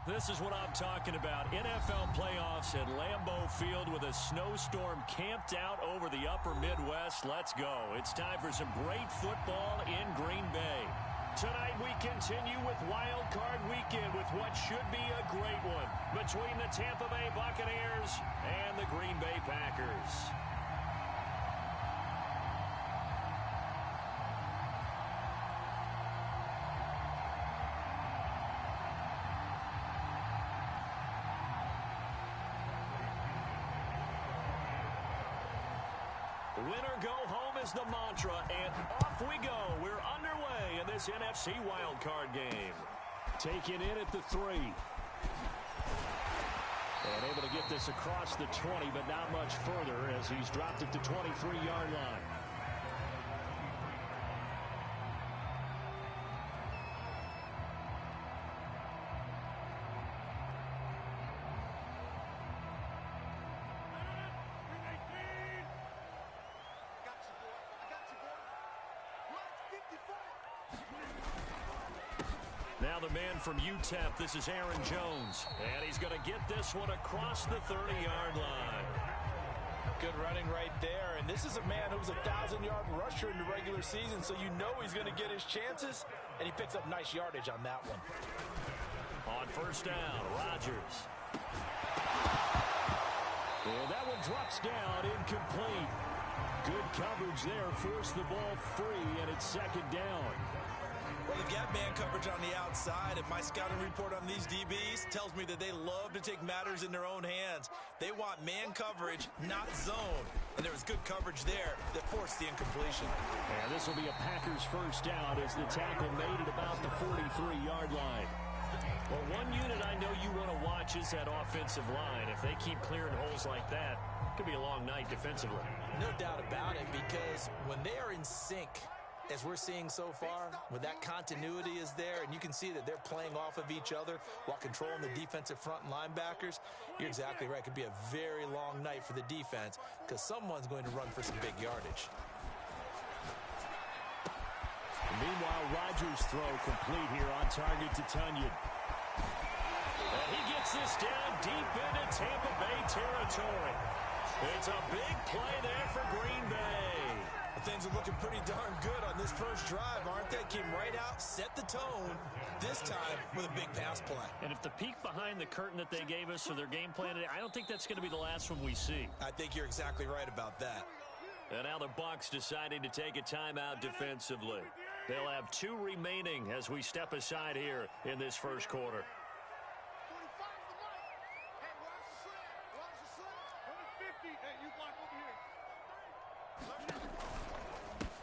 This is what I'm talking about. NFL playoffs at Lambeau Field with a snowstorm camped out over the upper Midwest. Let's go. It's time for some great football in Green Bay. Tonight we continue with Wild Card Weekend with what should be a great one between the Tampa Bay Buccaneers and the Green Bay Packers. Winner go home is the mantra, and off we go. We're underway in this NFC wildcard game. Taken in at the 3. And able to get this across the 20, but not much further as he's dropped it to 23-yard line. Now the man from UTEP, this is Aaron Jones. And he's going to get this one across the 30-yard line. Good running right there. And this is a man who was a 1,000-yard rusher in the regular season, so you know he's going to get his chances. And he picks up nice yardage on that one. On first down, Rodgers. And that one drops down, incomplete. Good coverage there, forced the ball free, and it's second down. Well, they've got man coverage on the outside, and my scouting report on these DBs tells me that they love to take matters in their own hands. They want man coverage, not zone. And there was good coverage there that forced the incompletion. And this will be a Packers first down as the tackle made it about the 43-yard line. Well, one unit I know you want to watch is that offensive line. If they keep clearing holes like that, it could be a long night defensively. No doubt about it, because when they are in sync, as we're seeing so far, when that continuity is there and you can see that they're playing off of each other while controlling the defensive front and linebackers, you're exactly right. It could be a very long night for the defense because someone's going to run for some big yardage. Meanwhile, Rodgers' throw complete here on target to Tunyon. And he gets this down deep into Tampa Bay territory. It's a big play there for Green Bay. Things are looking pretty darn good on this first drive, aren't they? Came right out, set the tone, this time with a big pass play. And if the peek behind the curtain that they gave us for their game plan today, I don't think that's going to be the last one we see. I think you're exactly right about that. And now the Bucs deciding to take a timeout defensively. They'll have 2 remaining as we step aside here in this first quarter.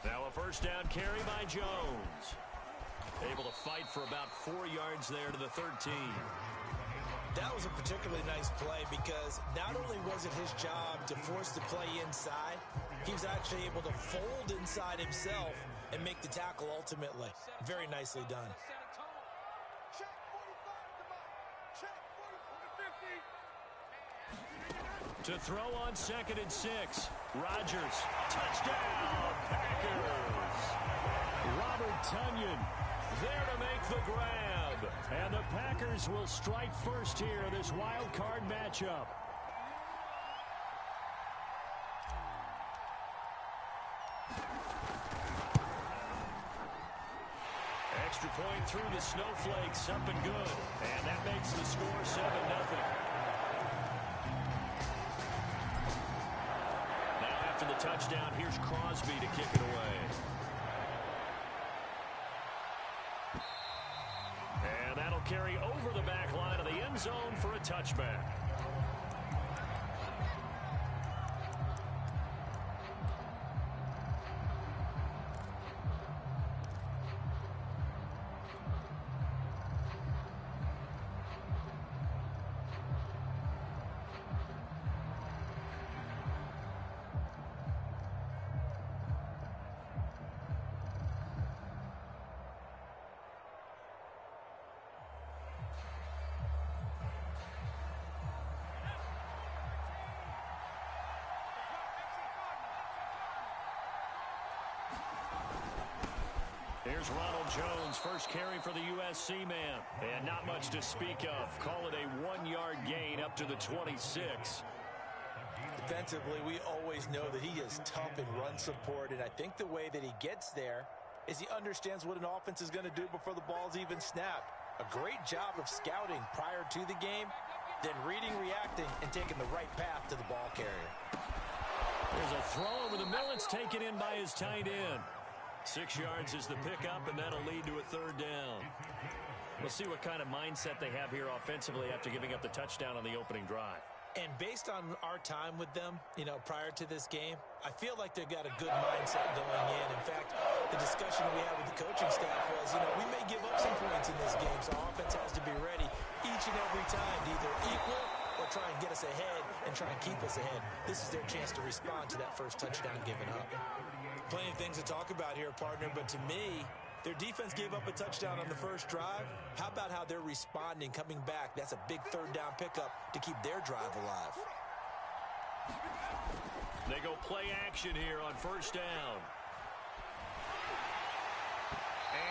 Now a first down carry by Jones. Able to fight for about 4 yards there to the 13. That was a particularly nice play because not only was it his job to force the play inside, he was actually able to fold inside himself and make the tackle ultimately. Very nicely done. To throw on 2nd and 6. Rodgers. Touchdown, Packers. Robert Tunyon there to make the grab. And the Packers will strike first here in this wild card matchup. Extra point through the snowflakes, up and good. And that makes the score 7-0. After the touchdown, here's Crosby to kick it away. And that'll carry over the back line of the end zone for a touchback. Here's Ronald Jones, first carry for the USC man. And not much to speak of. Call it a 1-yard gain up to the 26. Defensively, we always know that he is tough in run support, and I think the way that he gets there is he understands what an offense is going to do before the ball's even snapped. A great job of scouting prior to the game, then reading, reacting, and taking the right path to the ball carrier. There's a throw over the middle. It's taken in by his tight end. 6 yards is the pickup, and that'll lead to a third down. We'll see what kind of mindset they have here offensively after giving up the touchdown on the opening drive. And based on our time with them, prior to this game, I feel like they've got a good mindset going in. In fact, the discussion we had with the coaching staff was, we may give up some points in this game, so our offense has to be ready each and every time to either equal or try and get us ahead and try and keep us ahead. This is their chance to respond to that first touchdown given up. Plenty of things to talk about here, partner, but to me, their defense gave up a touchdown on the first drive. How about how they're responding, coming back? That's a big third down pickup to keep their drive alive. They go play action here on first down.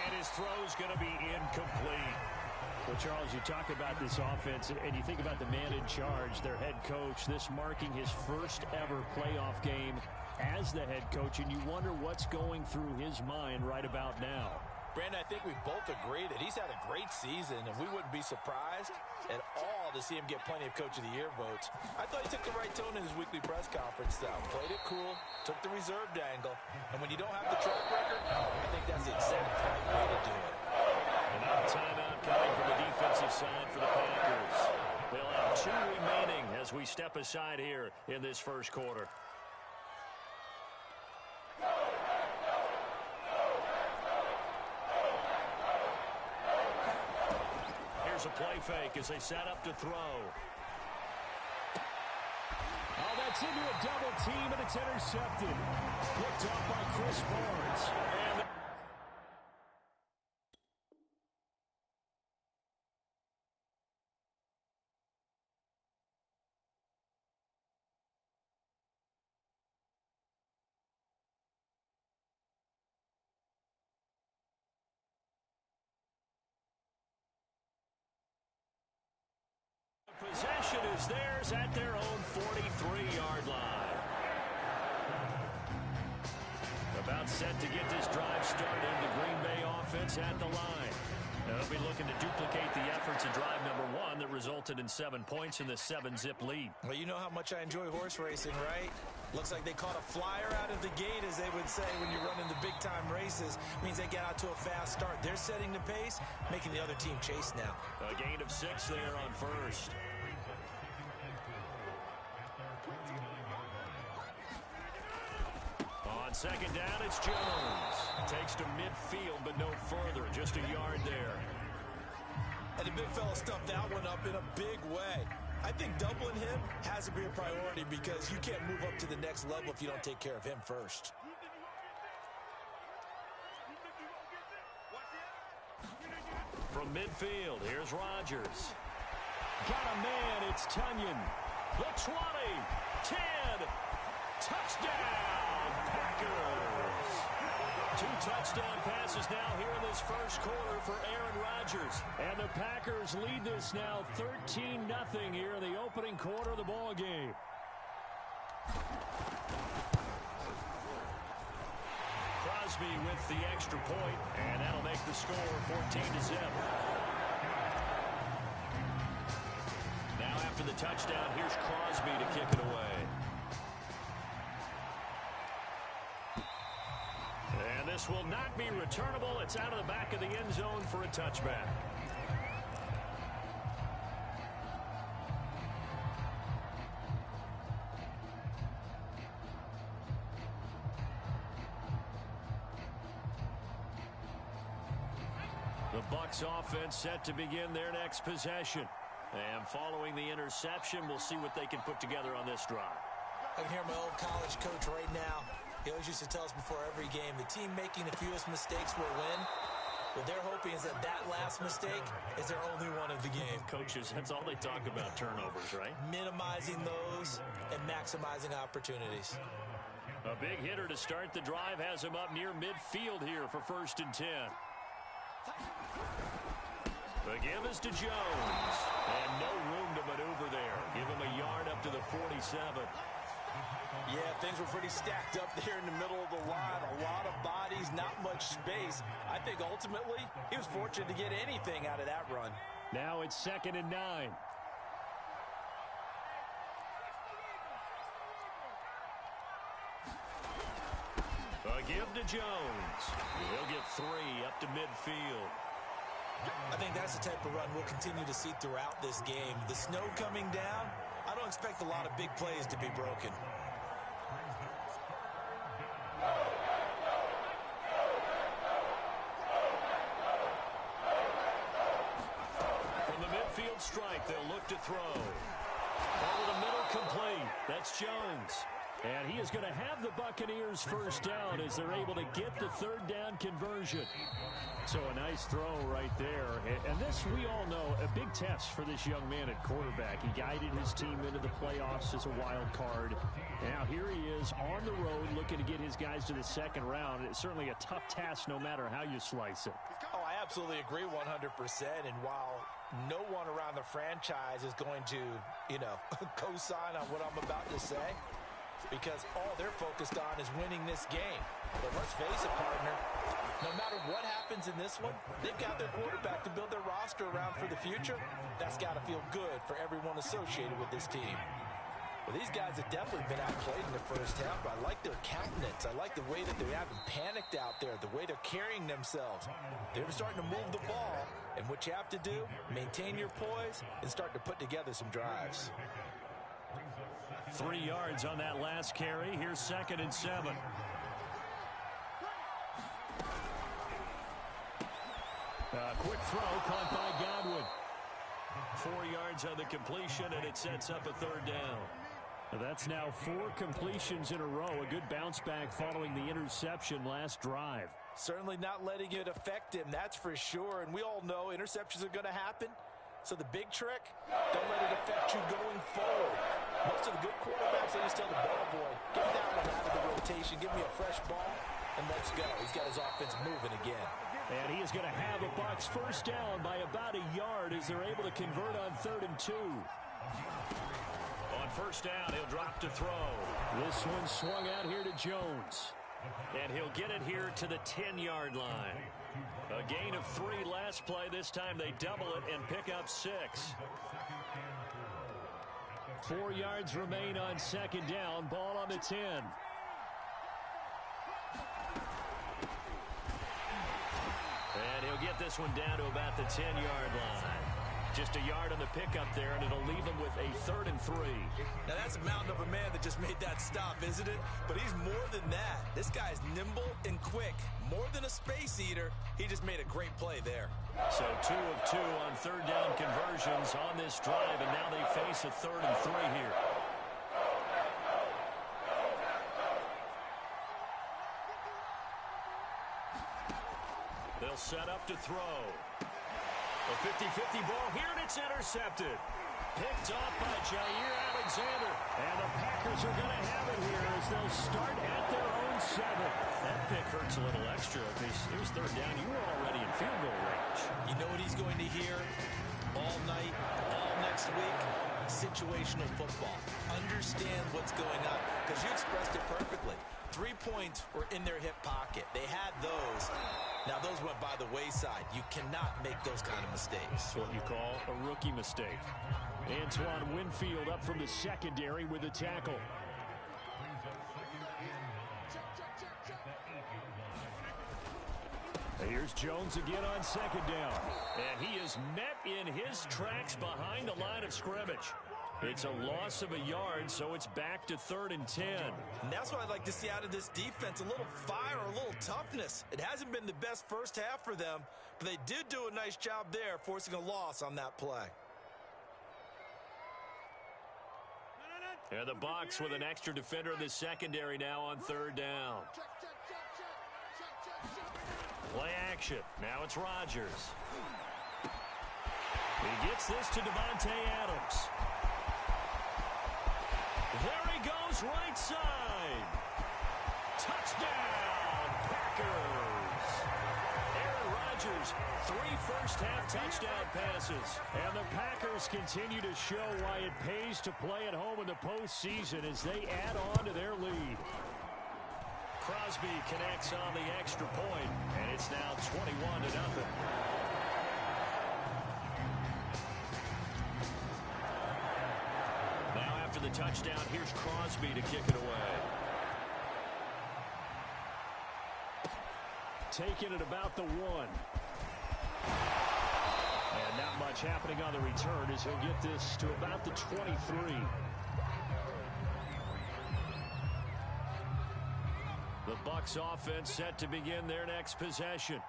And his throw's going to be incomplete. Well, Charles, you talk about this offense, and you think about the man in charge, their head coach, this marking his first ever playoff game as the head coach, and you wonder what's going through his mind right about now. Brandon, I think we both agree that he's had a great season, and we wouldn't be surprised at all to see him get plenty of Coach of the Year votes. I thought he took the right tone in his weekly press conference, though. Played it cool, took the reserved angle, and when you don't have the track record, I think that's the exact right way to do it. And now a timeout coming from the defensive side for the Packers. They'll have 2 remaining as we step aside here in this first quarter. Here's a play fake as they set up to throw. Oh, that's into a double team, and it's intercepted. Picked up by Chris Barnes. And possession is theirs at their own 43-yard line. About set to get this drive started. The Green Bay offense at the line. They'll be looking to duplicate the efforts of drive number 1 that resulted in 7 points in the 7-zip lead. Well, you know how much I enjoy horse racing, right? Looks like they caught a flyer out of the gate, as they would say when you're running the big-time races. Means they get out to a fast start. They're setting the pace, making the other team chase now. A gain of 6 there on first. On second down, it's Jones. Takes to midfield, but no further. Just a yard there. And the big fella stuffed that one up in a big way. I think doubling him has to be a priority because you can't move up to the next level if you don't take care of him first. From midfield, here's Rodgers. Got a man, it's Tunyon. The 20, 10, touchdown, Packers. 2 touchdown passes now here in this first quarter for Aaron Rodgers. And the Packers lead this now 13-0 here in the opening quarter of the ball game. Crosby with the extra point, and that'll make the score 14-0. Now after the touchdown, here's Crosby to kick it away. And this will not be returnable. It's out of the back of the end zone for a touchback. The Bucs offense set to begin their next possession. And following the interception, we'll see what they can put together on this drive. I can hear my old college coach right now. He always used to tell us before every game, the team making the fewest mistakes will win. What they're hoping is that last mistake is their only one of the game. Coaches, that's all they talk about, turnovers, right? Minimizing those and maximizing opportunities. A big hitter to start the drive has him up near midfield here for 1st and 10. The give is to Jones. And no room to maneuver there. Give him a yard up to the 47. Yeah, things were pretty stacked up there in the middle of the line. A lot of bodies, not much space. I think ultimately he was fortunate to get anything out of that run. Now it's 2nd and 9. A give to Jones. He'll get 3 up to midfield. I think that's the type of run we'll continue to see throughout this game. The snow coming down, I don't expect a lot of big plays to be broken. From the midfield strike, they'll look to throw. Over the middle, complete. That's Jones. And he is going to have the Buccaneers first down as they're able to get the 3rd down conversion. So a nice throw right there. And this, we all know, a big test for this young man at quarterback. He guided his team into the playoffs as a wild card. Now here he is on the road looking to get his guys to the 2nd round. It's certainly a tough task no matter how you slice it. Oh, I absolutely agree 100%. And while no one around the franchise is going to, co-sign on what I'm about to say, because all they're focused on is winning this game. But let's face it, partner, no matter what happens in this one, they've got their quarterback to build their roster around for the future. That's got to feel good for everyone associated with this team. Well, these guys have definitely been outplayed in the first half, but I like their countenance. I like the way that they haven't panicked out there, the way they're carrying themselves. They're starting to move the ball, and what you have to do, maintain your poise and start to put together some drives. 3 yards on that last carry. Here's 2nd and 7. Quick throw caught by Godwin. 4 yards on the completion, and it sets up a 3rd down. That's now 4 completions in a row. A good bounce back following the interception last drive. Certainly not letting it affect him, that's for sure. And we all know interceptions are going to happen. So the big trick, don't let it affect you going forward. Most of the good quarterbacks, they just tell the ball boy, get that one out of the rotation, give me a fresh ball, and let's go. He's got his offense moving again. And he is going to have a Bucs first down by about a yard as they're able to convert on 3rd and 2. On first down, he'll drop to throw. This one swung out here to Jones. And he'll get it here to the 10-yard line. A gain of 3 last play. This time they double it and pick up 6. 4 yards remain on 2nd down. Ball on the 10. And he'll get this one down to about the 10-yard line. Just a yard on the pickup there, and it'll leave him with a 3rd and 3. Now, that's a mountain of a man that just made that stop, isn't it? But he's more than that. This guy's nimble and quick. More than a space eater, he just made a great play there. So 2 of 2 on 3rd down conversions on this drive, and now they face a 3rd and 3 here. They'll set up to throw. A 50-50 ball here, and it's intercepted. Picked off by Jair Alexander. And the Packers are going to have it here as they'll start at their own 7. That pick hurts a little extra because it was 3rd down. You were already in field goal range. You know what he's going to hear all night, all next week? Situational football. Understand what's going on, because you expressed it perfectly. 3 points were in their hip pocket. They had those. Now, those went by the wayside. You cannot make those kind of mistakes. That's what you call a rookie mistake. Antoine Winfield up from the secondary with a tackle. Here's Jones again on 2nd down. And he is met in his tracks behind the line of scrimmage. It's a loss of a yard, so it's back to 3rd and 10. And that's what I'd like to see out of this defense. A little fire, a little toughness. It hasn't been the best first half for them, but they did do a nice job there, forcing a loss on that play. And the Bucs with an extra defender in the secondary now on 3rd down. Play action. Now it's Rodgers. He gets this to Devontae Adams. There he goes, right side. Touchdown, Packers! Aaron Rodgers, 3 first-half touchdown passes. And the Packers continue to show why it pays to play at home in the postseason as they add on to their lead. Crosby connects on the extra point, and it's now 21-0. Now after the touchdown, here's Crosby to kick it away. Taking it about the 1. And not much happening on the return as he'll get this to about the 23. The Bucs offense set to begin their next possession.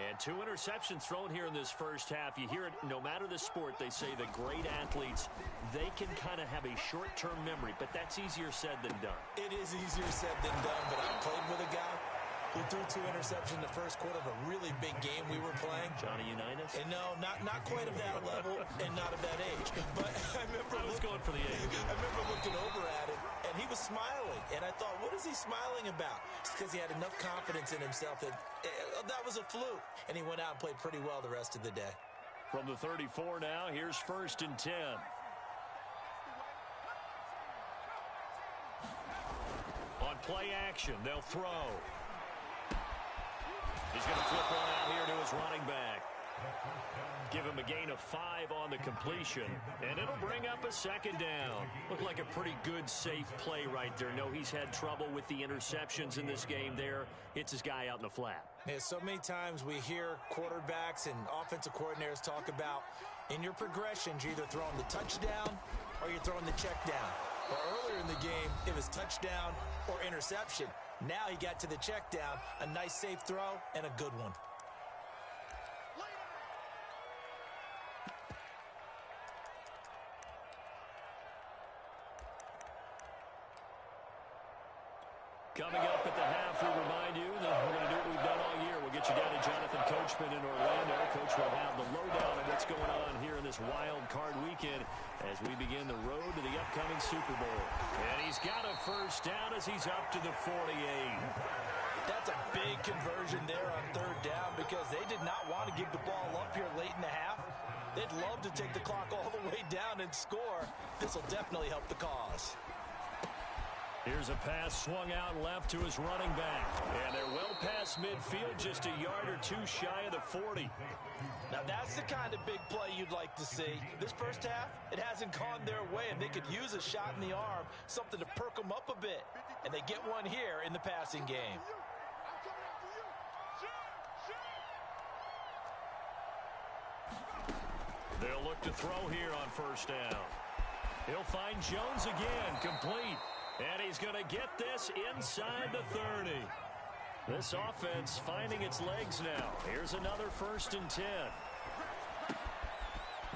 And 2 interceptions thrown here in this first half. You hear it no matter the sport. They say the great athletes, they can kind of have a short-term memory, but that's easier said than done. It is easier said than done, but I played with a guy who threw 2 interceptions in the first quarter of a really big game we were playing. Johnny Unitas? And no, not quite of that level and not of that age. But I was going for the age. I remember looking over at him, and he was smiling. And I thought, what is he smiling about? It's because he had enough confidence in himself that that was a fluke. And he went out and played pretty well the rest of the day. From the 34 now, here's 1st and 10. On play action, they'll throw. He's going to flip one out here to his running back. Give him a gain of 5 on the completion, and it'll bring up a 2nd down. Looked like a pretty good, safe play right there. No, he's had trouble with the interceptions in this game there. Hits his guy out in the flat. Yeah, so many times we hear quarterbacks and offensive coordinators talk about in your progressions, you're either throwing the touchdown or you're throwing the check down. Well, earlier in the game, it was touchdown or interception. Now he got to the check down, a nice safe throw, and a good one. Coming up at the half, we remind you that we're going to do what we've done all year. We'll get you down to Jonathan Coachman in Orlando. Coach will have the lowdown of what's going on here in this wild card weekend as we begin the road to the upcoming Super Bowl. And he's got a first down as he's up to the 48. That's a big conversion there on 3rd down because they did not want to give the ball up here late in the half. They'd love to take the clock all the way down and score. This will definitely help the cause. Here's a pass swung out left to his running back. And they're well past midfield, just a yard or 2 shy of the 40. Now that's the kind of big play you'd like to see. This first half, it hasn't gone their way, and they could use a shot in the arm, something to perk them up a bit. And they get one here in the passing game. They'll look to throw here on 1st down. He'll find Jones again, complete. And he's going to get this inside the 30. This offense finding its legs now. Here's another 1st and 10.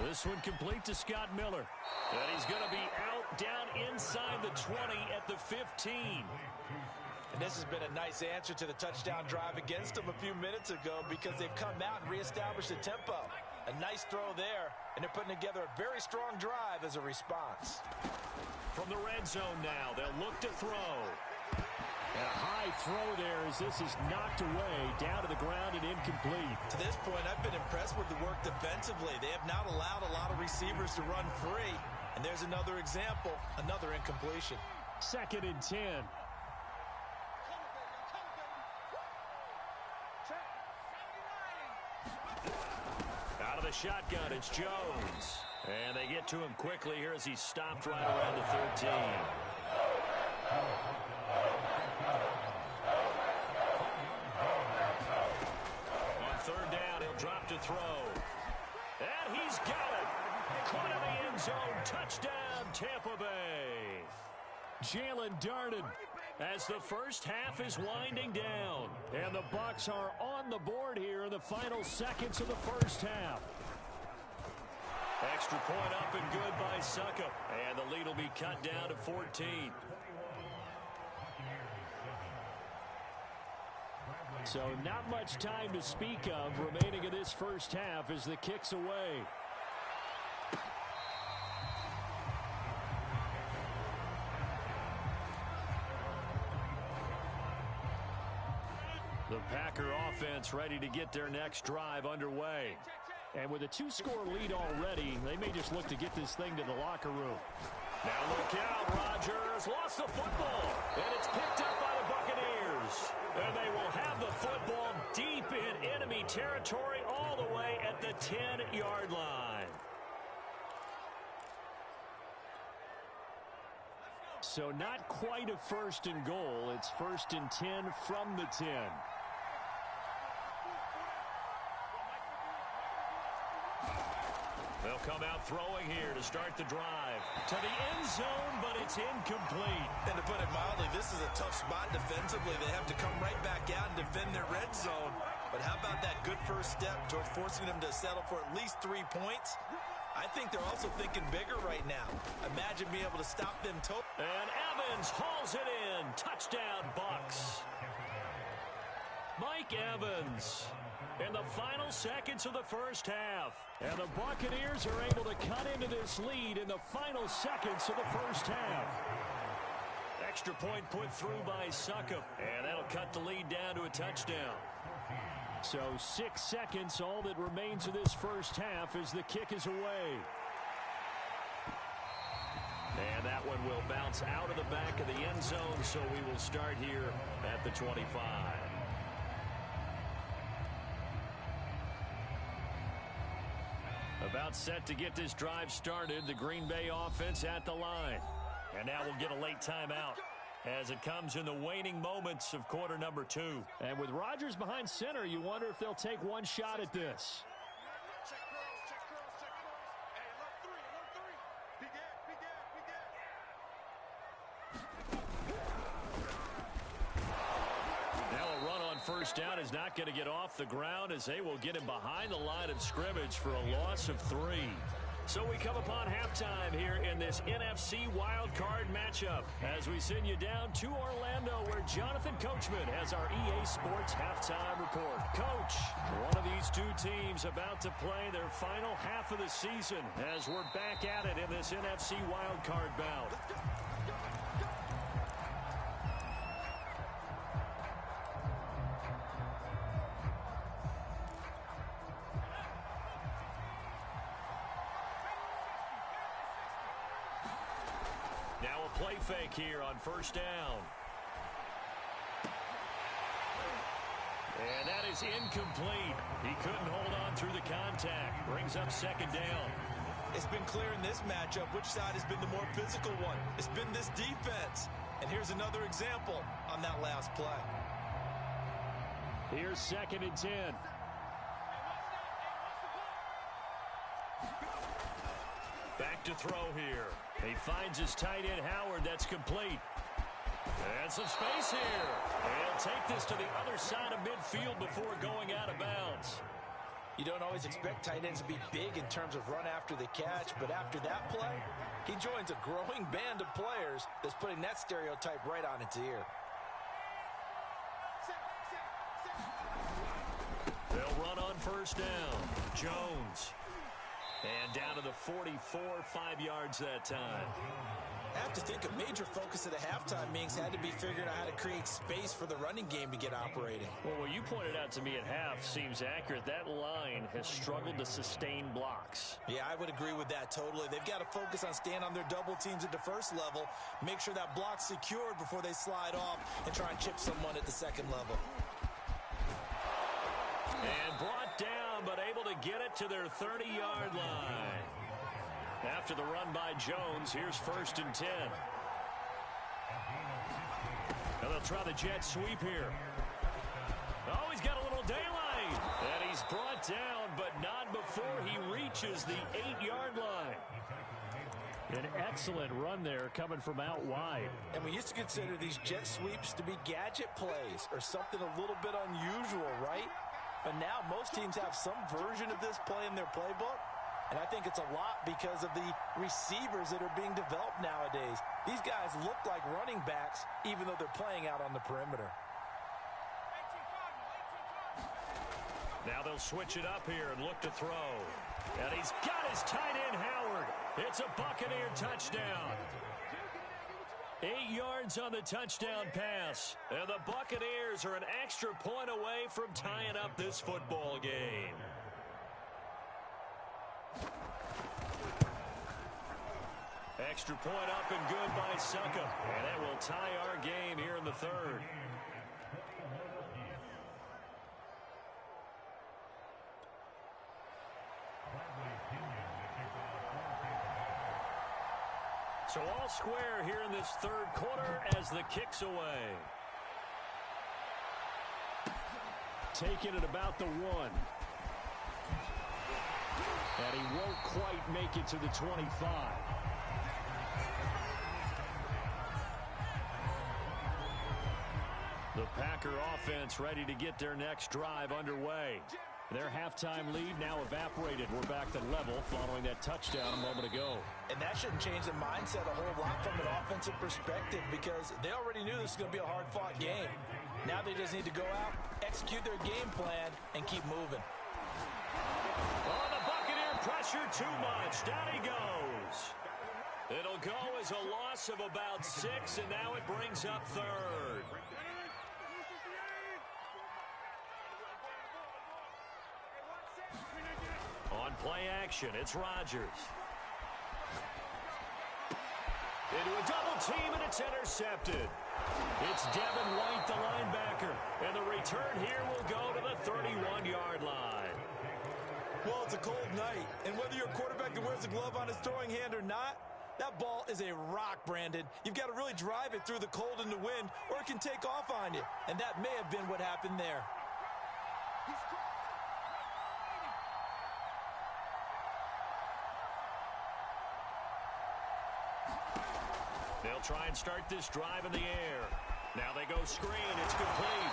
This one complete to Scott Miller. And he's going to be out down inside the 20 at the 15. And this has been a nice answer to the touchdown drive against them a few minutes ago because they've come out and reestablished the tempo. A nice throw there, and they're putting together a very strong drive as a response. From the red zone now, they'll look to throw. And a high throw there as this is knocked away, down to the ground and incomplete. To this point, I've been impressed with the work defensively. They have not allowed a lot of receivers to run free. And there's another example, another incompletion. 2nd and 10. Out of the shotgun, it's Jones. And they get to him quickly here as he's stopped right around the 13. On 3rd down, he'll drop to throw. And he's got it. Caught in the end zone. Touchdown, Tampa Bay. Jalen Darden as the first half is winding down. And the Bucs are on the board here in the final seconds of the first half. Extra point up and good by Suckup. And the lead will be cut down to 14. So not much time to speak of remaining in this first half as the kick's away. defense ready to get their next drive underway. And with a 2-score lead already, they may just look to get this thing to the locker room. Now look out, Rodgers lost the football, and it's picked up by the Buccaneers. And they will have the football deep in enemy territory all the way at the 10-yard line. So not quite a 1st and goal. It's 1st and 10 from the 10. They'll come out throwing here to start the drive. To the end zone, but it's incomplete. And to put it mildly, this is a tough spot defensively. They have to come right back out and defend their red zone. But how about that good first step towards forcing them to settle for at least 3 points? I think they're also thinking bigger right now. Imagine being able to stop them totally. And Evans hauls it in. Touchdown, Bucs. Mike Evans in the final seconds of the first half. And the Buccaneers are able to cut into this lead in the final seconds of the first half. Extra point put through by Succop. And that'll cut the lead down to a touchdown. So 6 seconds, all that remains of this first half as the kick is away. And that one will bounce out of the back of the end zone, so we will start here at the 25. About set to get this drive started, the Green Bay offense at the line. And now we'll get a late timeout as it comes in the waning moments of quarter number 2. And with Rodgers behind center, you wonder if they'll take one shot at this. Now a run on first down is not going to get off the ground as they will get him behind the line of scrimmage for a loss of 3. So we come upon halftime here in this NFC wildcard matchup as we send you down to Orlando where Jonathan Coachman has our EA Sports halftime report. Coach, one of these two teams about to play their final half of the season as we're back at it in this NFC wildcard bout. Now a play fake here on first down. And that is incomplete. He couldn't hold on through the contact. Brings up second down. It's been clear in this matchup which side has been the more physical one. It's been this defense. And here's another example on that last play. Here's 2nd and 10. Back to throw here. He finds his tight end, Howard. That's complete. And some space here. He'll take this to the other side of midfield before going out of bounds. You don't always expect tight ends to be big in terms of run after the catch, but after that play, he joins a growing band of players that's putting that stereotype right on its ear. They'll run on first down. Jones. And down to the 44, 5 yards that time. I have to think a major focus of the halftime meetings had to be figuring out how to create space for the running game to get operating. Well, what you pointed out to me at half seems accurate. That line has struggled to sustain blocks. Yeah, I would agree with that totally. They've got to focus on staying on their double teams at the first level, make sure that block's secured before they slide off and try and chip someone at the second level. And brought down, but able to get it to their 30-yard line. After the run by Jones, here's 1st and 10. Now they'll try the jet sweep here. Oh, he's got a little daylight. And he's brought down, but not before he reaches the 8-yard line. An excellent run there coming from out wide. And we used to consider these jet sweeps to be gadget plays or something a little bit unusual, right? But now most teams have some version of this play in their playbook. And I think it's a lot because of the receivers that are being developed nowadays. These guys look like running backs even though they're playing out on the perimeter. Now they'll switch it up here and look to throw. And he's got his tight end, Howard. It's a Buccaneer touchdown. 8 yards on the touchdown pass. And the Buccaneers are an extra point away from tying up this football game. Extra point up and good by Succa. And that will tie our game here in the third. So all square here in this third quarter as the kick's away. Taking it about the 1. And he won't quite make it to the 25. The Packer offense ready to get their next drive underway. Their halftime lead now evaporated. We're back to level following that touchdown a moment ago. And that shouldn't change the mindset a whole lot from an offensive perspective because they already knew this was going to be a hard-fought game. Now they just need to go out, execute their game plan, and keep moving. Oh, the Buccaneer pressure too much. Down he goes. It'll go as a loss of about 6, and now it brings up third. On play action, it's Rodgers. Into a double team, and it's intercepted. It's Devin White, the linebacker. And the return here will go to the 31-yard line. Well, it's a cold night, and whether you're a quarterback that wears a glove on his throwing hand or not, that ball is a rock, Brandon. You've got to really drive it through the cold and the wind, or it can take off on you. And that may have been what happened there. They'll try and start this drive in the air. Now they go screen. It's complete.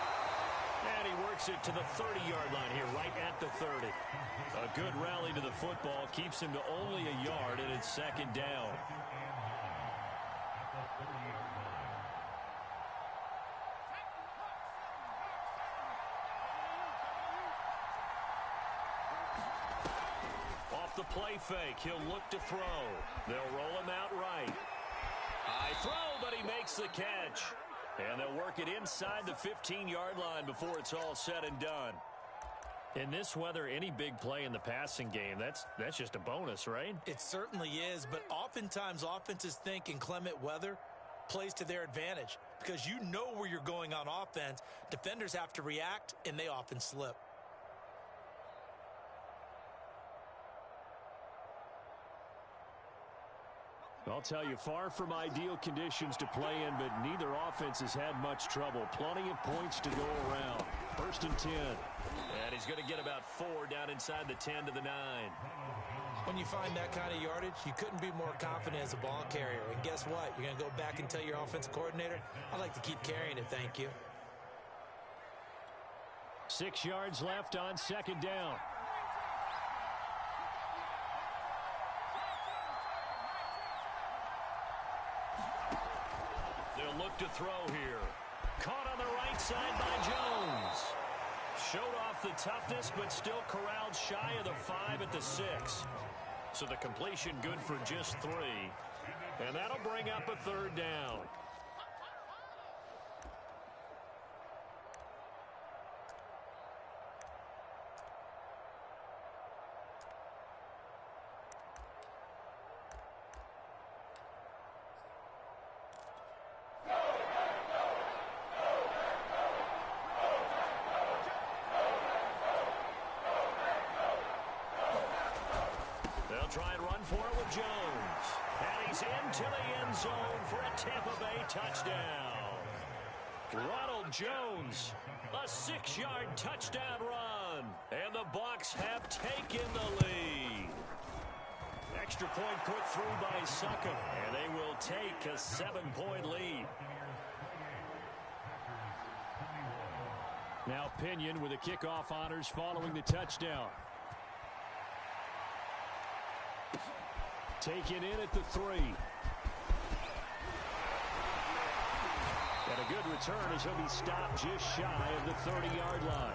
And he works it to the 30-yard line here, right at the 30. A good rally to the football keeps him to only a yard, and it's second down. Off the play fake, he'll look to throw. They'll roll him out right. High throw, but he makes the catch. And they'll work it inside the 15-yard line before it's all said and done. In this weather, any big play in the passing game, that's just a bonus, right? It certainly is, but oftentimes offenses think inclement weather plays to their advantage because you know where you're going on offense. Defenders have to react, and they often slip. I'll tell you, far from ideal conditions to play in, but neither offense has had much trouble. Plenty of points to go around. 1st and 10. And he's going to get about 4 down inside the 10 to the 9. When you find that kind of yardage, you couldn't be more confident as a ball carrier. And guess what? You're going to go back and tell your offensive coordinator, I'd like to keep carrying it, thank you. 6 yards left on 2nd down. Look to throw here. Caught on the right side by Jones. Showed off the toughness, but still corralled shy of the 5 at the 6. So the completion good for just 3. And that'll bring up a 3rd down. Try and run for it with Jones. And he's into the end zone for a Tampa Bay touchdown. Ronald Jones, a 6-yard touchdown run. And the Bucs have taken the lead. Extra point put through by Succa. And they will take a 7-point lead. Now Pinion with the kickoff honors following the touchdown. Taken in at the 3. And a good return as he'll be stopped just shy of the 30-yard line.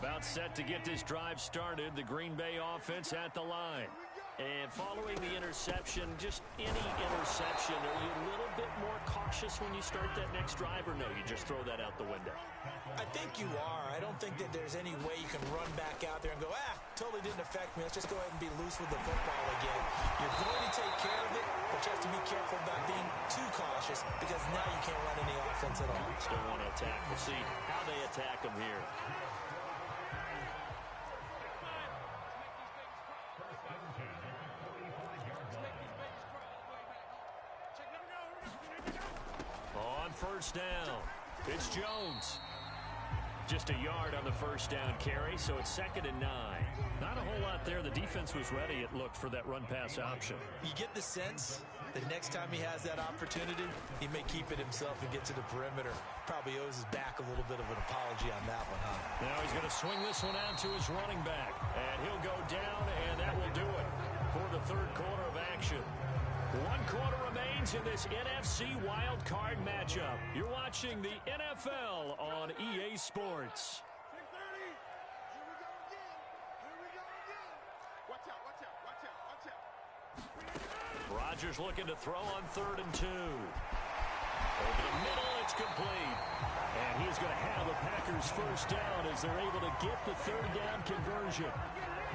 About set to get this drive started. The Green Bay offense at the line. And following the interception, just any interception, are you a little bit more cautious when you start that next drive, or no, you just throw that out the window? I think you are. I don't think that there's any way you can run back out there and go, totally didn't affect me. Let's just go ahead and be loose with the football again. You're going to take care of it, but you have to be careful about being too cautious because now you can't run any offense at all. Still want to attack. We'll see how they attack them here. On first down, it's Jones. Just a yard on the first down carry, so it's 2nd and 9. Not a whole lot there. The defense was ready, it looked, for that run-pass option. You get the sense that next time he has that opportunity, he may keep it himself and get to the perimeter. Probably owes his back a little bit of an apology on that one, huh? Now he's going to swing this one out to his running back, and he'll go down, and that will do it for the third quarter of action. 1 quarter remains in this NFC Wild Card matchup. You're watching the NFL on EA Sports. Rodgers looking to throw on 3rd and 2. Over the middle, it's complete. And he's going to have a Packers first down as they're able to get the 3rd down conversion.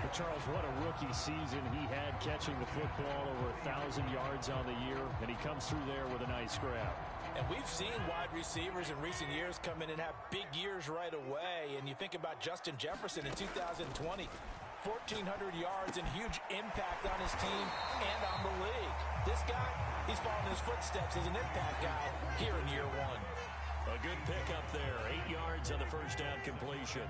But Charles, what a rookie season he had, catching the football over 1,000 yards on the year, and he comes through there with a nice grab. And we've seen wide receivers in recent years come in and have big years right away. And you think about Justin Jefferson in 2020, 1,400 yards and huge impact on his team and on the league. This guy, he's following his footsteps as an impact guy here in year 1. A good pickup there, 8 yards on the first down completion.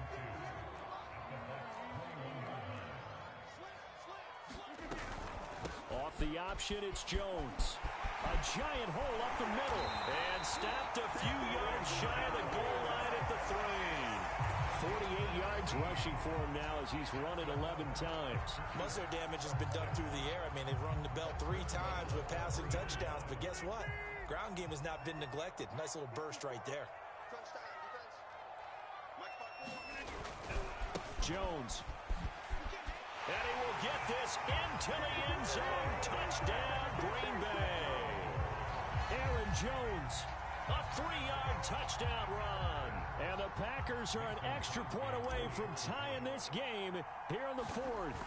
Off the option, it's Jones. A giant hole up the middle. And stopped a few yards shy of the goal line at the 3. 48 yards rushing for him now as he's run it 11 times. Most of their damage has been done through the air. I mean, they've rung the bell 3 times with passing touchdowns. But guess what? Ground game has not been neglected. Nice little burst right there. Jones. And he will get this into the end zone. Touchdown, Green Bay. Aaron Jones, a 3-yard touchdown run. And the Packers are an extra point away from tying this game here in the 4th.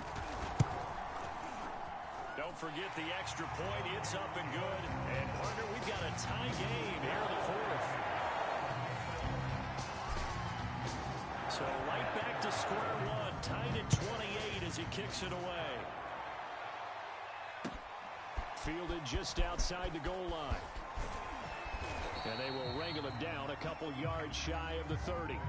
Don't forget the extra point. It's up and good. And, partner, we've got a tie game here in the 4th. So right back to square one, tied at 28 as he kicks it away. Fielded just outside the goal line. And they will wrangle him down a couple yards shy of the 30.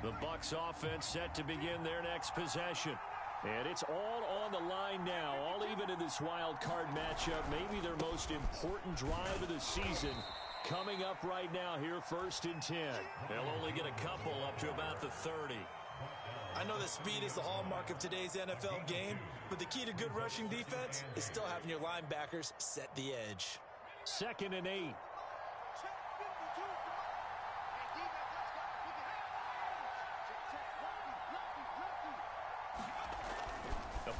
The Bucs offense set to begin their next possession. And it's all on the line now, all even in this wild card matchup. Maybe their most important drive of the season coming up right now here, 1st and 10. They'll only get a couple up to about the 30. I know that speed is the hallmark of today's NFL game, but the key to good rushing defense is still having your linebackers set the edge. 2nd and 8.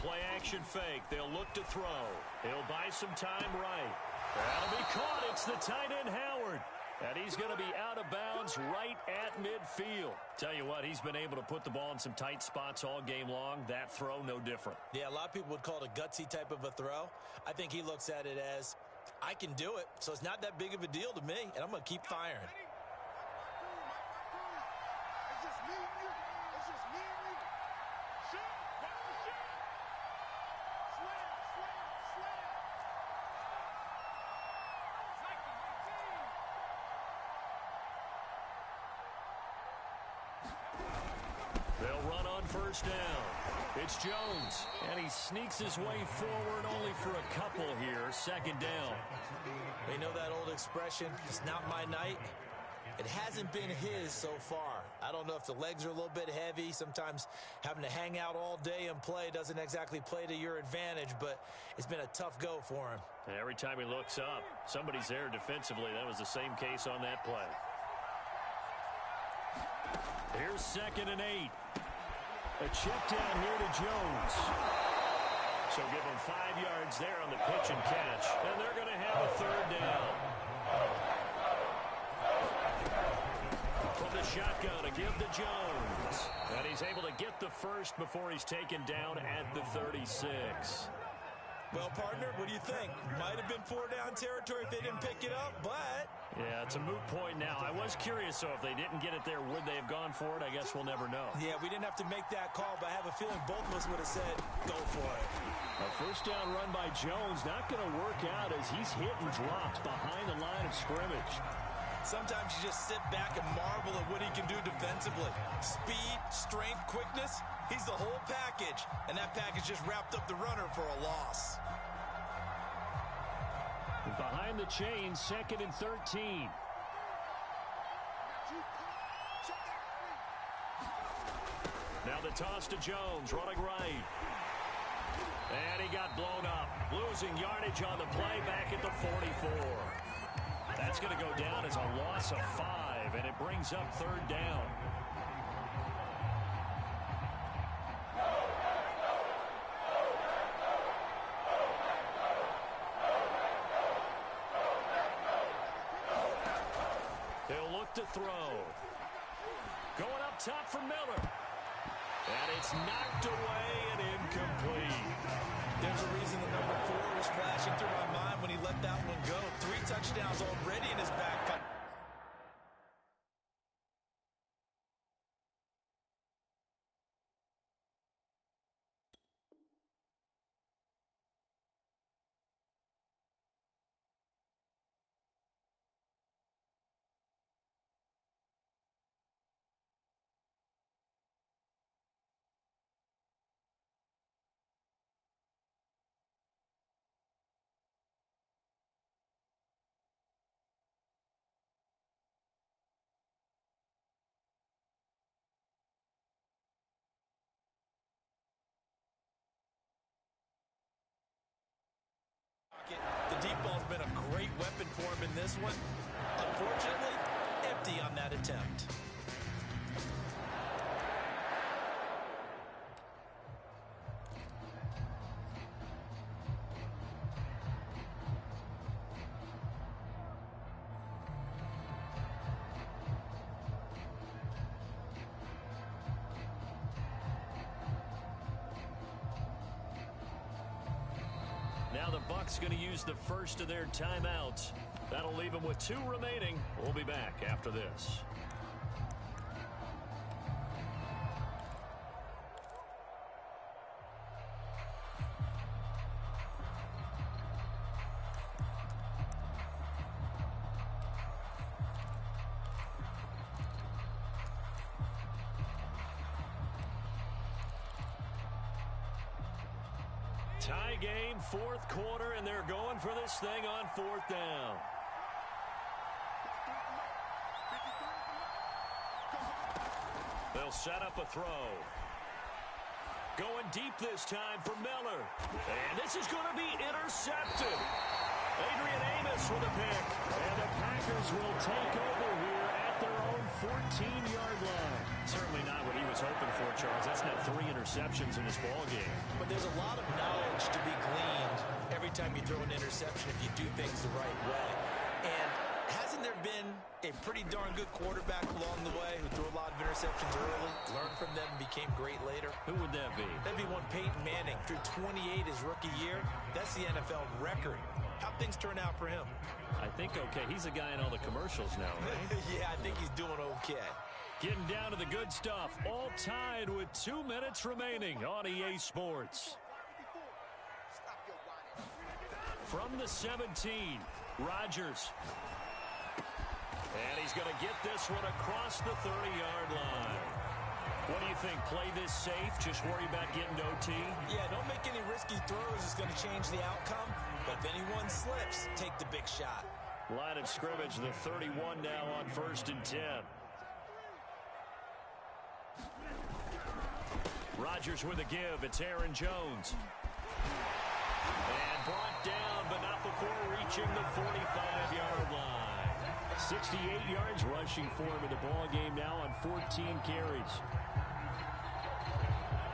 Play action fake. They'll look to throw. He'll buy some time right. That'll be caught. It's the tight end Howard. And he's going to be out of bounds right at midfield. Tell you what, he's been able to put the ball in some tight spots all game long. That throw, no different. Yeah, a lot of people would call it a gutsy type of a throw. I think he looks at it as, I can do it, so it's not that big of a deal to me, and I'm going to keep firing. first down. It's Jones, and he sneaks his way forward only for a couple here. Second down. They know that old expression, it's not my night. It hasn't been his so far. I don't know if the legs are a little bit heavy. Sometimes having to hang out all day and play doesn't exactly play to your advantage, but it's been a tough go for him. And every time he looks up, somebody's there defensively. That was the same case on that play. Here's 2nd and 8. A check down here to Jones. So give him 5 yards there on the pitch and catch. And they're going to have a third down. From the shotgun to give to Jones. And he's able to get the first before he's taken down at the 36. Well, partner, what do you think? Might have been 4-down territory if they didn't pick it up, but... Yeah, it's a moot point now. I was curious, so if they didn't get it there, would they have gone for it? I guess we'll never know. Yeah, we didn't have to make that call, but I have a feeling both of us would have said, go for it. A first down run by Jones, not going to work out as he's hit and dropped behind the line of scrimmage. Sometimes you just sit back and marvel at what he can do defensively. Speed, strength, quickness, he's the whole package. And that package just wrapped up the runner for a loss. Behind the chains, 2nd and 13. Now the toss to Jones, running right. And he got blown up. Losing yardage on the play back at the 44. That's going to go down as a loss of 5, and it brings up third down. He'll look to throw. Going up top for Miller. And it's knocked away and incomplete. There's a reason the number 4 was flashing through my mind when he let that one go. 3 touchdowns already in his back pocket. The deep ball's been a great weapon for him in this one. Unfortunately, empty on that attempt. Now the Bucs going to use the first of their timeouts. That'll leave them with 2 remaining. We'll be back after this. Tie game, 4th quarter, and they're going for this thing on 4th down. They'll set up a throw. Going deep this time for Miller. And this is going to be intercepted. Adrian Amos with a pick. And the Packers will take over here at their own 14-yard line. Certainly not what he was hoping for, Charles. That's now 3 interceptions in this ballgame. But there's a lot of knowledge to be gleaned every time you throw an interception if you do things the right way. And hasn't there been a pretty darn good quarterback along the way who threw a lot of interceptions early, learned from them, and became great later? Who would that be? That'd be one Peyton Manning. Threw 28 his rookie year. That's the NFL record. How'd things turn out for him? I think okay. He's a guy in all the commercials now, right? Yeah, I think he's doing okay. Getting down to the good stuff. All tied with 2 minutes remaining on EA Sports. From the 17, Rodgers. And he's going to get this one across the 30-yard line. What do you think? Play this safe? Just worry about getting OT? Yeah, don't make any risky throws. It's going to change the outcome. But if anyone slips, take the big shot. Line of scrimmage, the 31 now on 1st and 10. Rodgers with a give. It's Aaron Jones. And brought down, but not before reaching the 45-yard line. 68 yards rushing for him in the ball game now on 14 carries.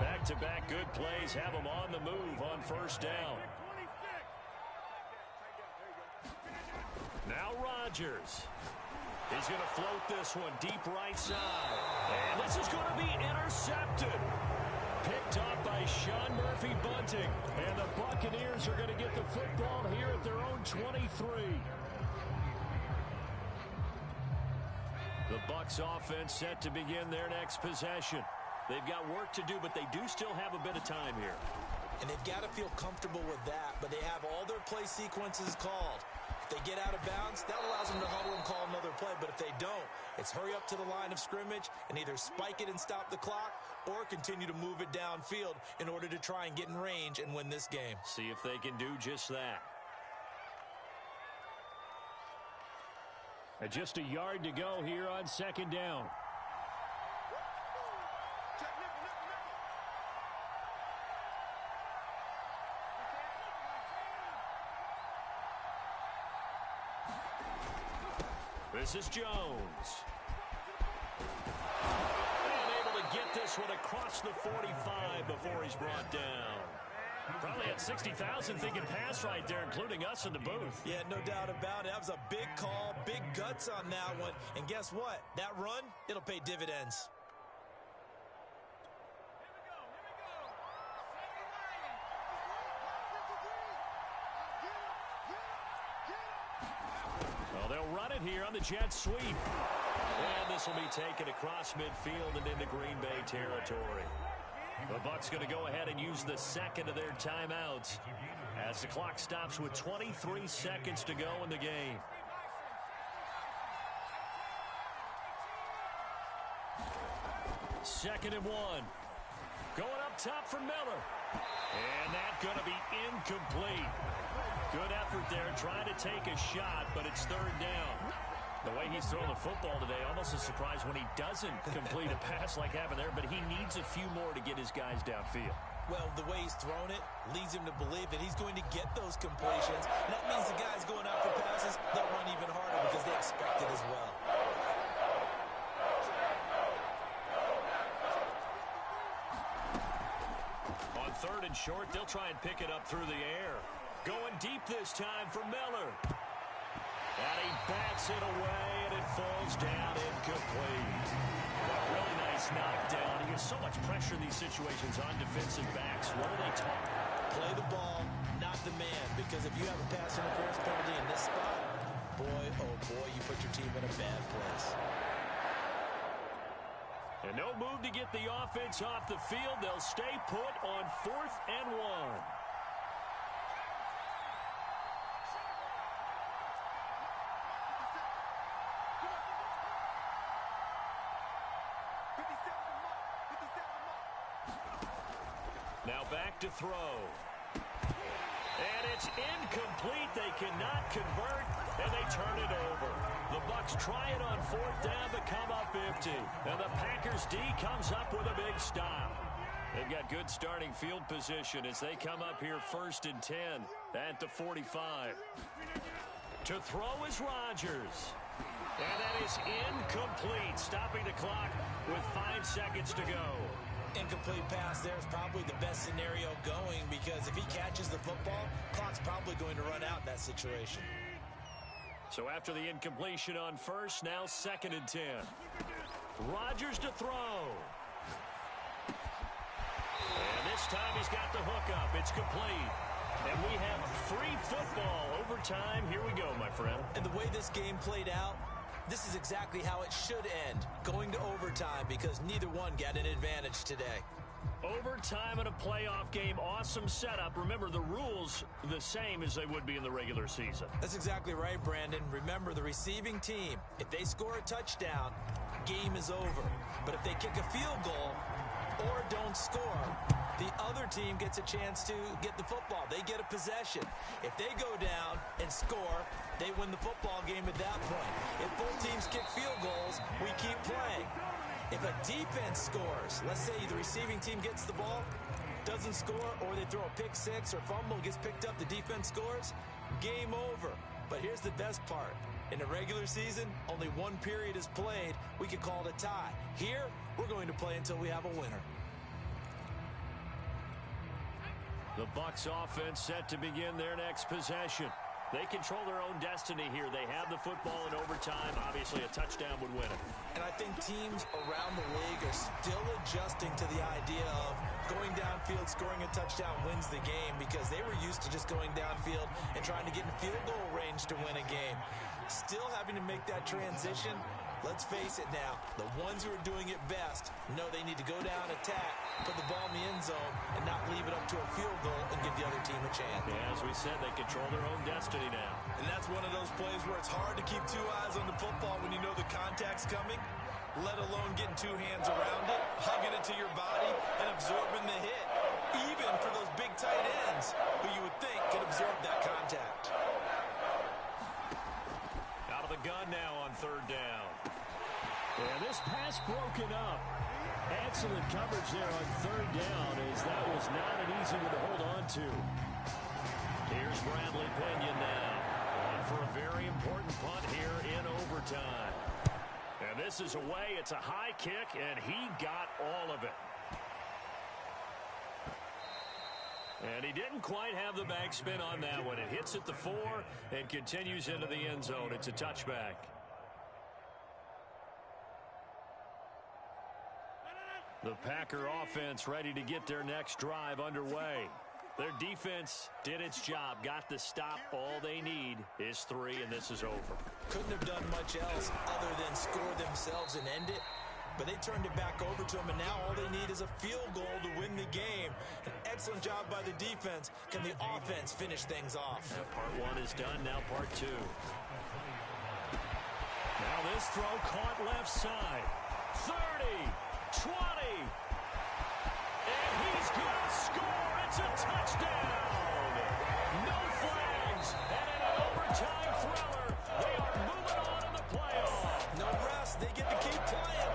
Back-to-back good plays have him on the move on 1st down. Now Rodgers. He's going to float this one deep right side. And this is going to be intercepted. Picked up by Sean Murphy-Bunting. And the Buccaneers are going to get the football here at their own 23. The Bucs offense set to begin their next possession. They've got work to do, but they do still have a bit of time here. And they've got to feel comfortable with that, but they have all their play sequences called. If they get out of bounds, that allows them to huddle and call another play. But if they don't, it's hurry up to the line of scrimmage and either spike it and stop the clock or continue to move it downfield in order to try and get in range and win this game. See if they can do just that. And just a yard to go here on 2nd down. This is Jones. And able to get this one across the 45 before he's brought down. Probably had 60,000 thinking pass right there, including us in the booth. Yeah, no doubt about it. That was a big call, big guts on that one. And guess what? That run, it'll pay dividends. Well, they'll run it here on the jet sweep. And this will be taken across midfield and into Green Bay territory. The Bucs going to go ahead and use the second of their timeouts as the clock stops with 23 seconds to go in the game. Second and 1. Going up top for Miller. And that's going to be incomplete. Good effort there trying to take a shot, but it's 3rd down. The way he's throwing the football today, almost a surprise when he doesn't complete a pass like happened there, but he needs a few more to get his guys downfield. Well, the way he's thrown it leads him to believe that he's going to get those completions. And that means the guys going out for passes, they'll run even harder because they expect it as well. On 3rd and short, they'll try and pick it up through the air. Going deep this time for Miller. And he bats it away, and it falls down incomplete. Really nice knockdown. He has so much pressure in these situations on defensive backs. What are they taught? Play the ball, not the man. Because if you have a pass interference penalty in this spot, boy, oh boy, you put your team in a bad place. And no move to get the offense off the field. They'll stay put on 4th and 1. Now back to throw. And it's incomplete. They cannot convert, and they turn it over. The Bucs try it on 4th down but come up empty. And the Packers D comes up with a big stop. They've got good starting field position as they come up here 1st and 10 at the 45. To throw is Rodgers. And that is incomplete, stopping the clock with 5 seconds to go. Incomplete pass there is probably the best scenario going because if he catches the football, clock's probably going to run out in that situation. So after the incompletion on 1st, now 2nd and 10. Rodgers to throw. And this time he's got the hook up. It's complete. And we have free football. Overtime. Here we go, my friend. And the way this game played out, this is exactly how it should end, going to overtime because neither one got an advantage today. Overtime in a playoff game, awesome setup. Remember, the rules the same as they would be in the regular season. That's exactly right, Brandon. Remember, the receiving team, if they score a touchdown, game is over. But if they kick a field goal or don't score, the other team gets a chance to get the football. They get a possession. If they go down and score, they win the football game at that point. If both teams kick field goals, we keep playing. If a defense scores, let's say the receiving team gets the ball, doesn't score, or they throw a pick six or fumble, gets picked up, the defense scores, game over. But here's the best part. In the regular season, only one period is played. We could call it a tie. Here, we're going to play until we have a winner. The Bucs offense set to begin their next possession. They control their own destiny here. They have the football in overtime. Obviously, a touchdown would win it. And I think teams around the league are still adjusting to the idea of going downfield, scoring a touchdown wins the game, because they were used to just going downfield and trying to get in field goal range to win a game. Still having to make that transition. Let's face it now, the ones who are doing it best know they need to go down, attack, put the ball in the end zone, and not leave it up to a field goal and give the other team a chance. Yeah, as we said, they control their own destiny now. And that's one of those plays where it's hard to keep two eyes on the football when you know the contact's coming, let alone getting two hands around it, hugging it to your body, and absorbing the hit, even for those big tight ends who you would think could absorb that contact. Out of the gun now on third down. And this pass broken up. Excellent coverage there on third down, as that was not an easy one to hold on to. Here's Bradley Pinion now. On for a very important punt here in overtime. And this is away. It's a high kick, and he got all of it. And he didn't quite have the backspin on that one. It hits at the 4 and continues into the end zone. It's a touchback. The Packer offense ready to get their next drive underway. Their defense did its job, got the stop. All they need is 3, and this is over. Couldn't have done much else other than score themselves and end it. But they turned it back over to them, and now all they need is a field goal to win the game. An excellent job by the defense. Can the offense finish things off? Now part 1 is done, now part 2. Now this throw caught left side. 30, 20. And he's going to score. It's a touchdown. No flags. And in an overtime thriller, they are moving on in the playoffs. No rest. They get to keep playing.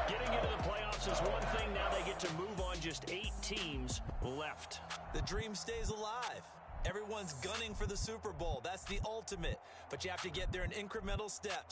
Getting into the playoffs is one thing. Now they get to move on. Just 8 teams left. The dream stays alive. Everyone's gunning for the Super Bowl. That's the ultimate. But you have to get there in incremental steps.